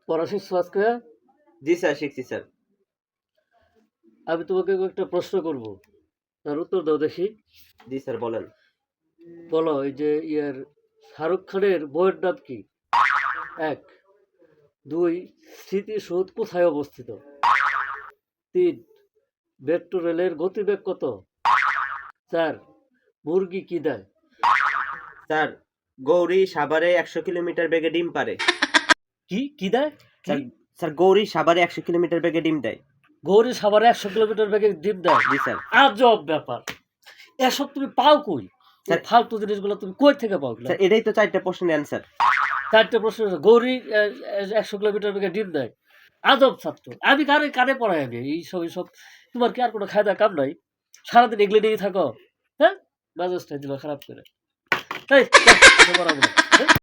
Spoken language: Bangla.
পড়া শিখছো আজকে? জি স্যার, শিখছি স্যার। আমি তোমাকে একটা প্রশ্ন করব, তার উত্তর দাও দেখি। জি স্যার, বলেন। বলো, এই যে শাহরুখ খানের বইয়ের নাম কি? ১, ২, স্মৃতিসৌধ কোথায় অবস্থিত? ৩, মেট্রো রেলের গতিবেগ কত? ৪, মুরগি কি দেয়? স্যার, গৌরী সাভারে ১০০ কিলোমিটার বেগে ডিম পাড়ে। কি দেয়? কি? স্যার, স্যার গৌরী সাভারে ১০০ কিলোমিটার বেগে ডিম দেয়। গৌরী সাভারে ১০০ কিলোমিটার বেগে ডিম দেয়? জি স্যার। আজব ব্যাপার! এসব তুমি পাও কই? এই স্যার, ফালতু জিনিসগুলো তুমি কই থেকে পাও এগুলা? স্যার এটাই তো ৪টা প্রশ্নের অ্যান্সার। ৪টে প্রশ্ন আছে। গৌরী ১০০ কিলোমিটার বেগে ডিম দেয়। আজব ছাত্র। আমি কারে পড়াই আমি এইসব? তোমার কি আর কোনো খায়দার কাম নাই? সারাদিন এগুলো নিয়েই থাকো? হ্যাঁ? মেজাজটা দিল খারাপ করে। এই, যাও, পড়াবো না।